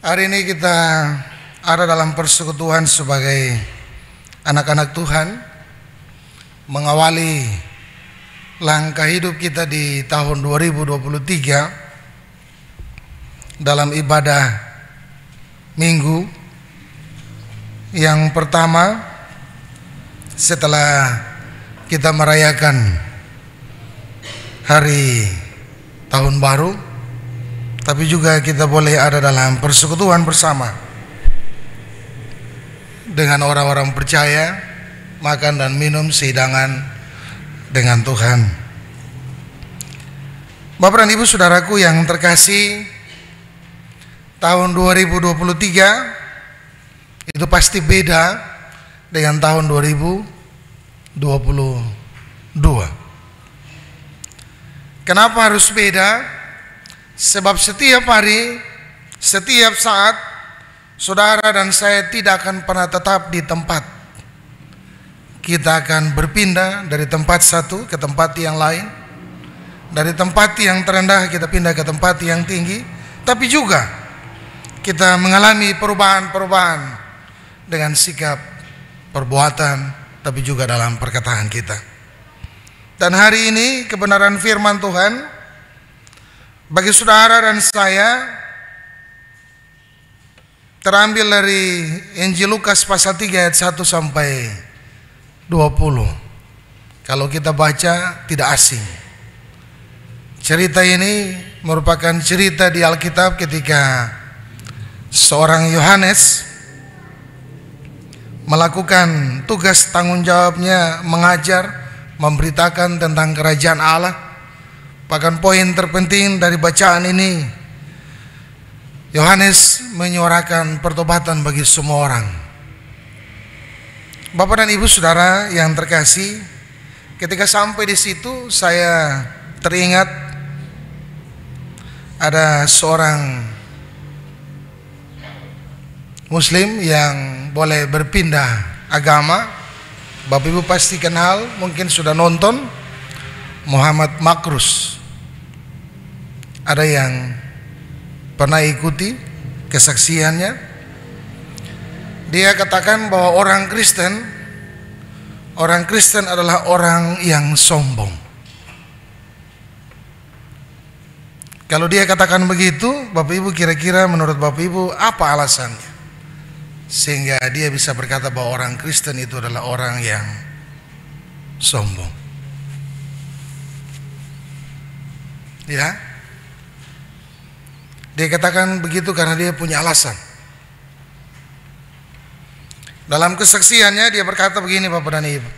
Hari ini kita ada dalam persekutuan sebagai anak-anak Tuhan, mengawali langkah hidup kita di tahun 2023 dalam ibadah minggu yang pertama setelah kita merayakan hari tahun baru. Tapi juga kita boleh ada dalam persekutuan bersama dengan orang-orang percaya, makan dan minum sehidangan dengan Tuhan. Bapak dan Ibu saudaraku yang terkasih, tahun 2023 itu pasti beda dengan tahun 2022. Kenapa harus beda? Sebab setiap hari, setiap saat, saudara dan saya tidak akan pernah tetap di tempat. Kita akan berpindah dari tempat satu ke tempat yang lain. Dari tempat yang terendah kita pindah ke tempat yang tinggi. Tapi juga kita mengalami perubahan-perubahan dengan sikap, perbuatan, tapi juga dalam perkataan kita. Dan hari ini kebenaran firman Tuhan bagi saudara dan saya terambil dari Injil Lukas pasal 3 ayat 1 sampai 20. Kalau kita baca tidak asing. Cerita ini merupakan cerita di Alkitab ketika seorang Yohanes melakukan tugas tanggung jawabnya mengajar, memberitakan tentang kerajaan Allah. Bahkan poin terpenting dari bacaan ini, Yohanes menyuarakan pertobatan bagi semua orang. Bapak dan Ibu saudara yang terkasih, ketika sampai di situ saya teringat ada seorang Muslim yang boleh berpindah agama. Bapak Ibu pasti kenal, mungkin sudah nonton, Muhammad Makrus. Ada yang pernah ikuti kesaksiannya. Dia katakan bahwa orang Kristen adalah orang yang sombong. Kalau dia katakan begitu, Bapak Ibu kira-kira menurut Bapak Ibu apa alasannya? Sehingga dia bisa berkata bahwa orang Kristen itu adalah orang yang sombong. Ya, dia katakan begitu karena dia punya alasan. Dalam kesaksiannya dia berkata begini Bapak dan Ibu,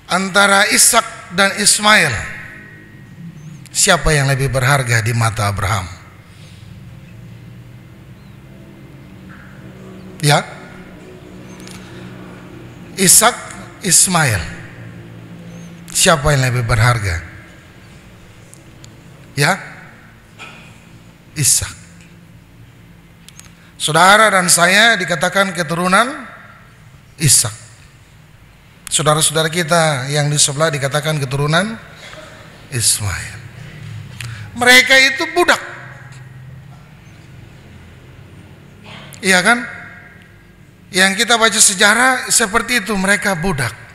antara Ishak dan Ismail, siapa yang lebih berharga di mata Abraham? Ya, Ishak, Ismail, siapa yang lebih berharga? Ya, Ishak. Saudara dan saya dikatakan keturunan Ishak. Saudara-saudara kita yang di sebelah dikatakan keturunan Ismail. Mereka itu budak. Iya kan? Yang kita baca sejarah seperti itu, mereka budak.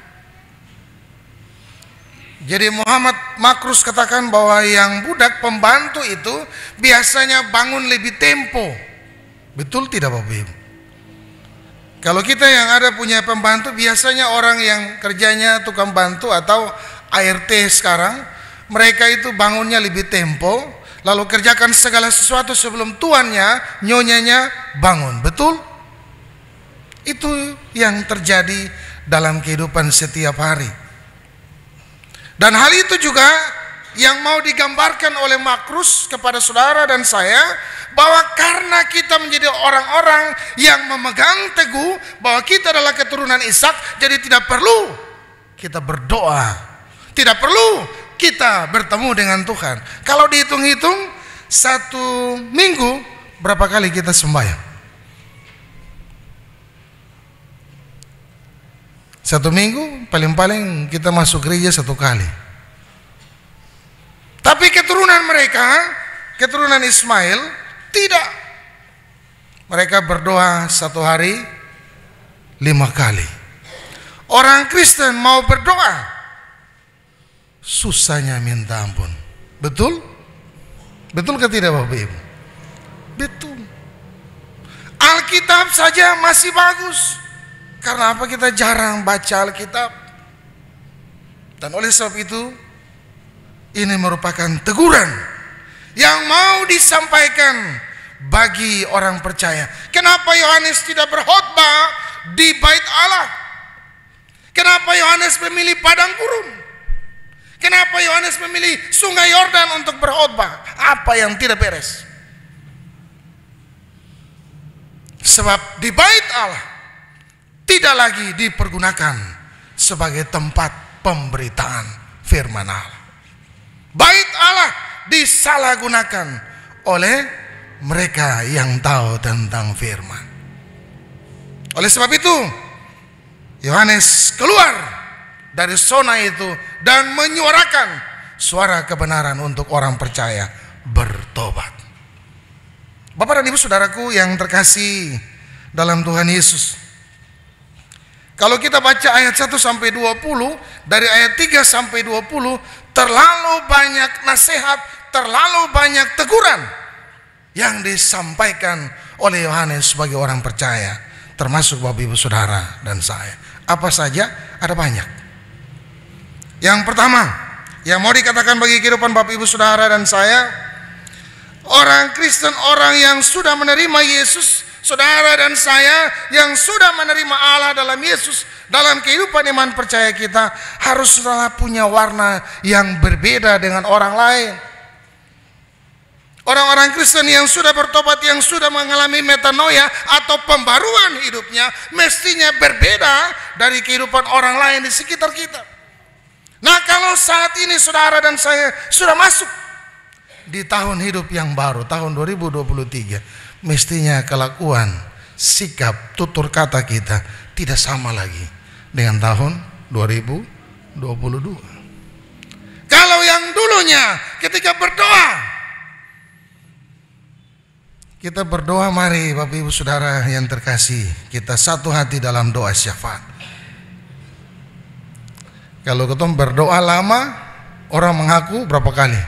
Jadi Muhammad Makrus katakan bahwa yang budak pembantu itu biasanya bangun lebih tempo. Betul tidak Bapak Ibu? Kalau kita yang ada punya pembantu, biasanya orang yang kerjanya tukang bantu atau ART sekarang, mereka itu bangunnya lebih tempo, lalu kerjakan segala sesuatu sebelum tuannya, nyonyanya bangun. Betul? Itu yang terjadi dalam kehidupan setiap hari. Dan hal itu juga yang mau digambarkan oleh Makrus kepada saudara dan saya, bahwa karena kita menjadi orang-orang yang memegang teguh bahwa kita adalah keturunan Ishak, jadi tidak perlu kita berdoa, tidak perlu kita bertemu dengan Tuhan. Kalau dihitung-hitung, satu minggu berapa kali kita sembahyang? Satu minggu paling-paling kita masuk gereja 1 kali. Tapi keturunan mereka, keturunan Ismail, Tidak. Mereka berdoa satu hari 5 kali. Orang Kristen mau berdoa, susahnya minta ampun. Betul? Betul ke tidak Bapak Ibu? Betul. Alkitab saja masih bagus. Karena apa? Kita jarang baca Alkitab. Dan oleh sebab itu, ini merupakan teguran yang mau disampaikan bagi orang percaya. Kenapa Yohanes tidak berkhotbah di bait Allah? Kenapa Yohanes memilih padang gurun? Kenapa Yohanes memilih sungai Yordan untuk berkhotbah? Apa yang tidak beres? Sebab di bait Allah tidak lagi dipergunakan sebagai tempat pemberitaan firman Allah. Bait Allah disalahgunakan oleh mereka yang tahu tentang firman. Oleh sebab itu, Yohanes keluar dari zona itu dan menyuarakan suara kebenaran untuk orang percaya bertobat. Bapak dan Ibu saudaraku yang terkasih dalam Tuhan Yesus, kalau kita baca ayat 1 sampai 20, dari ayat 3 sampai 20, terlalu banyak nasihat, terlalu banyak teguran yang disampaikan oleh Yohanes sebagai orang percaya, termasuk Bapak Ibu Saudara dan saya. Apa saja? Ada banyak. Yang pertama, yang mau dikatakan bagi kehidupan Bapak Ibu Saudara dan saya, orang Kristen, orang yang sudah menerima Yesus, saudara dan saya yang sudah menerima Allah dalam Yesus, dalam kehidupan iman percaya kita, haruslah punya warna yang berbeda dengan orang lain. Orang-orang Kristen yang sudah bertobat, yang sudah mengalami metanoia atau pembaruan hidupnya, mestinya berbeda dari kehidupan orang lain di sekitar kita. Nah, kalau saat ini saudara dan saya sudah masuk di tahun hidup yang baru, tahun 2023, mestinya kelakuan, sikap, tutur kata kita tidak sama lagi dengan tahun 2022. Kalau yang dulunya ketika berdoa, kita berdoa, mari Bapak Ibu Saudara yang terkasih, kita satu hati dalam doa syafaat. Kalau kita berdoa lama, orang mengaku berapa kali?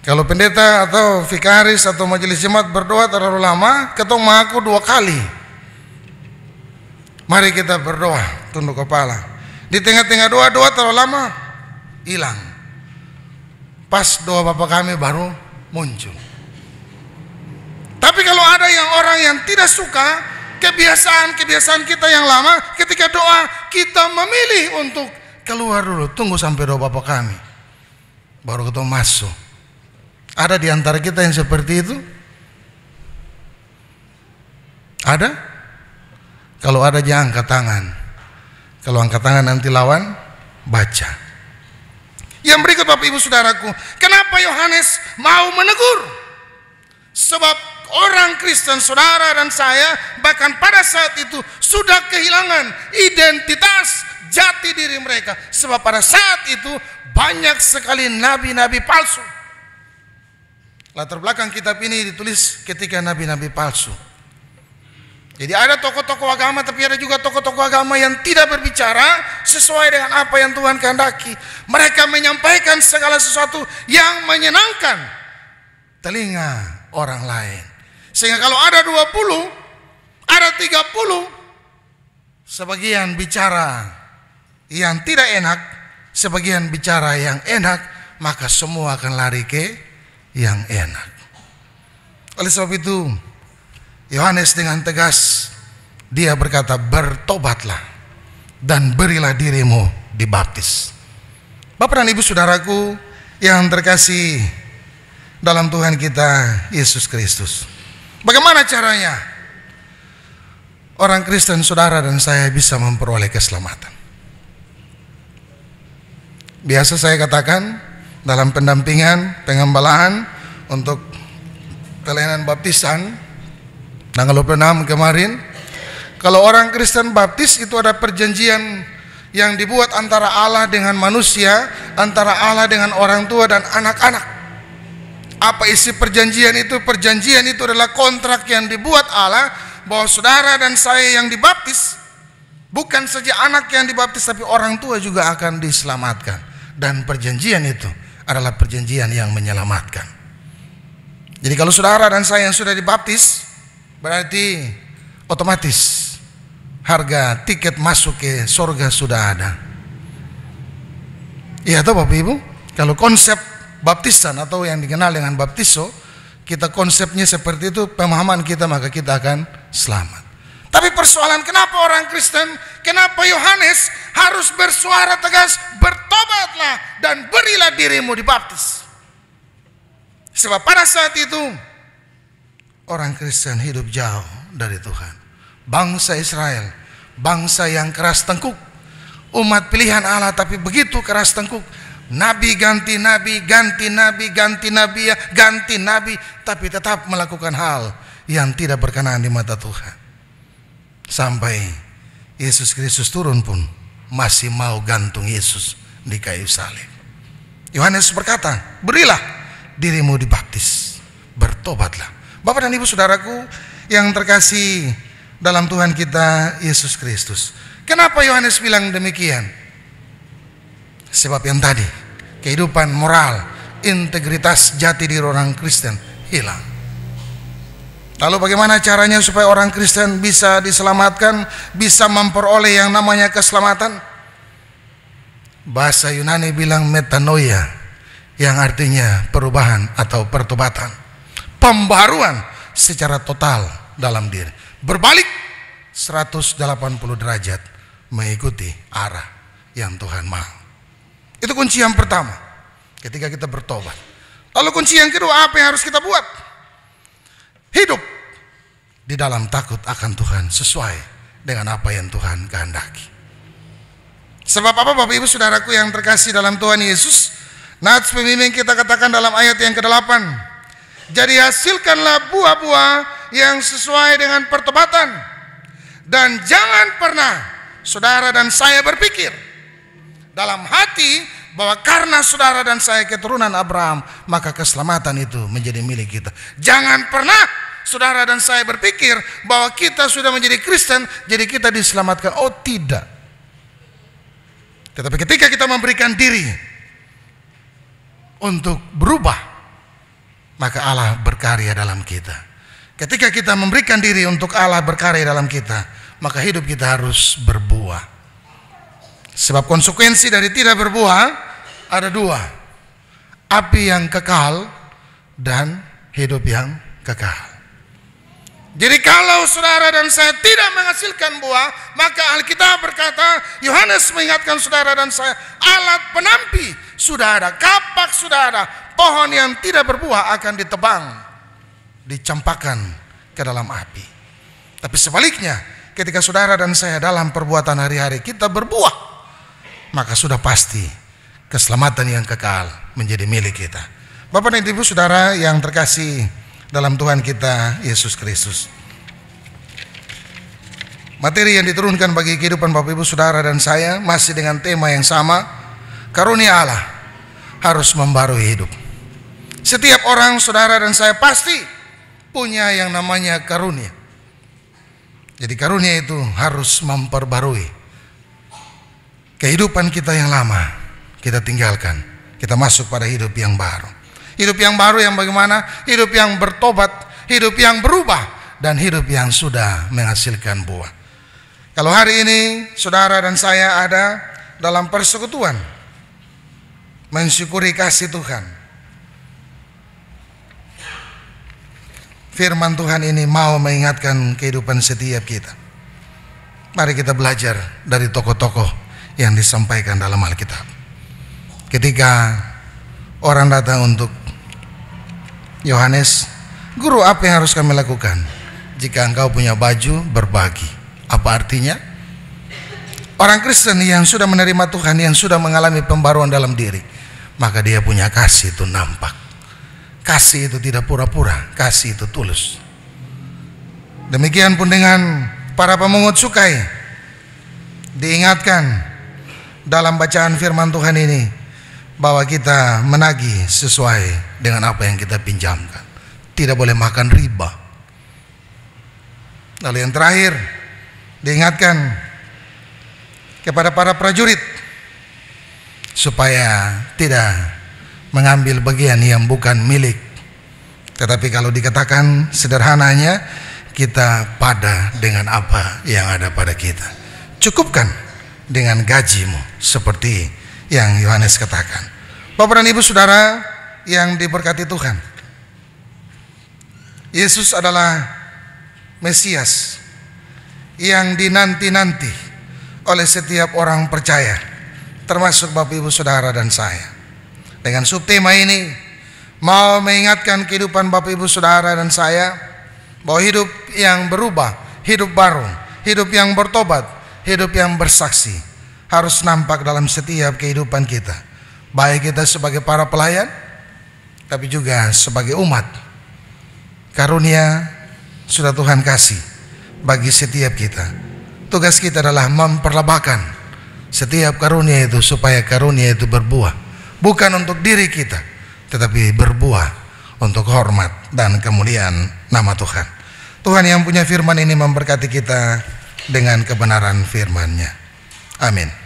Kalau pendeta atau vikaris atau majelis jemaat berdoa terlalu lama, kita mengaku 2 kali. Mari kita berdoa, tunduk kepala. Di tengah-tengah doa terlalu lama, hilang. Pas doa Bapa kami baru muncul. Tapi kalau ada orang yang tidak suka kebiasaan kita yang lama, ketika doa kita memilih untuk keluar dulu, tunggu sampai doa Bapa kami, baru kita masuk. Ada di antara kita yang seperti itu? Ada? Kalau ada jangan angkat tangan. Kalau angkat tangan nanti lawan baca. Yang berikut Bapak Ibu Saudaraku, kenapa Yohanes mau menegur? Sebab orang Kristen saudara dan saya bahkan pada saat itu sudah kehilangan identitas jati diri mereka. Sebab pada saat itu banyak sekali nabi-nabi palsu. Latar belakang kitab ini ditulis ketika nabi-nabi palsu. Jadi ada tokoh-tokoh agama, tapi ada juga tokoh-tokoh agama yang tidak berbicara sesuai dengan apa yang Tuhan kehendaki. Mereka menyampaikan segala sesuatu yang menyenangkan telinga orang lain. Sehingga kalau ada 20, ada 30, sebagian bicara yang tidak enak, sebagian bicara yang enak, maka semua akan lari ke yang enak. Oleh sebab itu, Yohanes dengan tegas dia berkata, bertobatlah dan berilah dirimu dibaptis. Bapak dan Ibu Saudaraku yang terkasih dalam Tuhan kita Yesus Kristus, bagaimana caranya orang Kristen saudara dan saya bisa memperoleh keselamatan? Biasa saya katakan dalam pendampingan pengembalaan untuk pelayanan baptisan tanggal 26 kemarin, kalau orang Kristen baptis itu ada perjanjian yang dibuat antara Allah dengan manusia, antara Allah dengan orang tua dan anak-anak. Apa isi perjanjian itu? Perjanjian itu adalah kontrak yang dibuat Allah bahwa saudara dan saya yang dibaptis, bukan saja anak yang dibaptis, tapi orang tua juga akan diselamatkan. Dan perjanjian itu adalah perjanjian yang menyelamatkan. Jadi kalau saudara dan saya yang sudah dibaptis, berarti otomatis harga tiket masuk ke surga sudah ada. Iya toh Bapak Ibu? Kalau konsep baptisan atau yang dikenal dengan baptiso, kita konsepnya seperti itu, pemahaman kita, maka kita akan selamat. Tapi persoalan, kenapa orang Kristen, kenapa Yohanes harus bersuara tegas, bertobatlah dan berilah dirimu dibaptis? Sebab pada saat itu orang Kristen hidup jauh dari Tuhan. Bangsa Israel, bangsa yang keras tengkuk, umat pilihan Allah, tapi begitu keras tengkuk. Nabi ganti nabi, ganti nabi, ganti nabi, ya, ganti nabi, tapi tetap melakukan hal yang tidak berkenan di mata Tuhan. Sampai Yesus Kristus turun pun masih mau gantung Yesus di kayu salib. Yohanes berkata, berilah dirimu dibaptis, bertobatlah. Bapak dan Ibu saudaraku yang terkasih dalam Tuhan kita Yesus Kristus, kenapa Yohanes bilang demikian? Sebab yang tadi, kehidupan moral, integritas jati diri orang Kristen hilang. Lalu bagaimana caranya supaya orang Kristen bisa diselamatkan, bisa memperoleh yang namanya keselamatan? Bahasa Yunani bilang metanoia, yang artinya perubahan atau pertobatan, pembaruan secara total dalam diri, berbalik 180 derajat mengikuti arah yang Tuhan mau. Itu kunci yang pertama ketika kita bertobat. Lalu kunci yang kedua, apa yang harus kita buat? Hidup di dalam takut akan Tuhan sesuai dengan apa yang Tuhan kehendaki. Sebab apa Bapak Ibu saudaraku yang terkasih dalam Tuhan Yesus? Nats pembimbing kita katakan dalam ayat yang ke-8, jadi hasilkanlah buah-buah yang sesuai dengan pertobatan, dan jangan pernah saudara dan saya berpikir dalam hati bahwa karena saudara dan saya keturunan Abraham, maka keselamatan itu menjadi milik kita. Jangan pernah saudara dan saya berpikir bahwa kita sudah menjadi Kristen, jadi kita diselamatkan. Oh tidak. Tetapi ketika kita memberikan diri untuk berubah, maka Allah berkarya dalam kita. Ketika kita memberikan diri untuk Allah berkarya dalam kita, maka hidup kita harus berbuah. Sebab konsekuensi dari tidak berbuah ada dua, api yang kekal dan hidup yang kekal. Jadi kalau saudara dan saya tidak menghasilkan buah, maka Alkitab berkata, Yohanes mengingatkan saudara dan saya, alat penampi sudah ada, kapak sudah ada, pohon yang tidak berbuah akan ditebang, dicampakkan ke dalam api. Tapi sebaliknya, ketika saudara dan saya dalam perbuatan hari-hari kita berbuah, maka sudah pasti keselamatan yang kekal menjadi milik kita. Bapak dan Ibu saudara yang terkasih dalam Tuhan kita Yesus Kristus, materi yang diturunkan bagi kehidupan Bapak Ibu saudara dan saya masih dengan tema yang sama, karunia Allah harus membarui hidup. Setiap orang saudara dan saya pasti punya yang namanya karunia. Jadi karunia itu harus memperbarui. Kehidupan kita yang lama kita tinggalkan, kita masuk pada hidup yang baru. Hidup yang baru yang bagaimana? Hidup yang bertobat, hidup yang berubah, dan hidup yang sudah menghasilkan buah. Kalau hari ini saudara dan saya ada dalam persekutuan, mensyukuri kasih Tuhan, firman Tuhan ini mau mengingatkan kehidupan setiap kita. Mari kita belajar dari tokoh-tokoh yang disampaikan dalam Alkitab. Ketika orang datang untuk Yohanes, guru, apa yang harus kami lakukan? Jika engkau punya baju, berbagi. Apa artinya? Orang Kristen yang sudah menerima Tuhan, yang sudah mengalami pembaruan dalam diri, maka dia punya kasih itu nampak. Kasih itu tidak pura-pura, kasih itu tulus. Demikian pun dengan para pemungut cukai, diingatkan dalam bacaan firman Tuhan ini bahwa kita menagih sesuai dengan apa yang kita pinjamkan. Tidak boleh makan riba. Lalu yang terakhir, diingatkan kepada para prajurit supaya tidak mengambil bagian yang bukan milik. Tetapi kalau dikatakan sederhananya, kita pada dengan apa yang ada pada kita. Cukupkan dengan gajimu, seperti yang Yohanes katakan. Bapak dan Ibu Saudara yang diberkati Tuhan, Yesus adalah Mesias yang dinanti-nanti oleh setiap orang percaya, termasuk Bapak Ibu Saudara dan saya. Dengan subtema ini mau mengingatkan kehidupan Bapak Ibu Saudara dan saya bahwa hidup yang berubah, hidup baru, hidup yang bertobat, hidup yang bersaksi harus nampak dalam setiap kehidupan kita, baik kita sebagai para pelayan, tapi juga sebagai umat. Karunia sudah Tuhan kasih bagi setiap kita. Tugas kita adalah memperlebahkan setiap karunia itu supaya karunia itu berbuah, bukan untuk diri kita, tetapi berbuah untuk hormat dan kemuliaan nama Tuhan. Tuhan yang punya firman ini memberkati kita dengan kebenaran firman-Nya. Amin.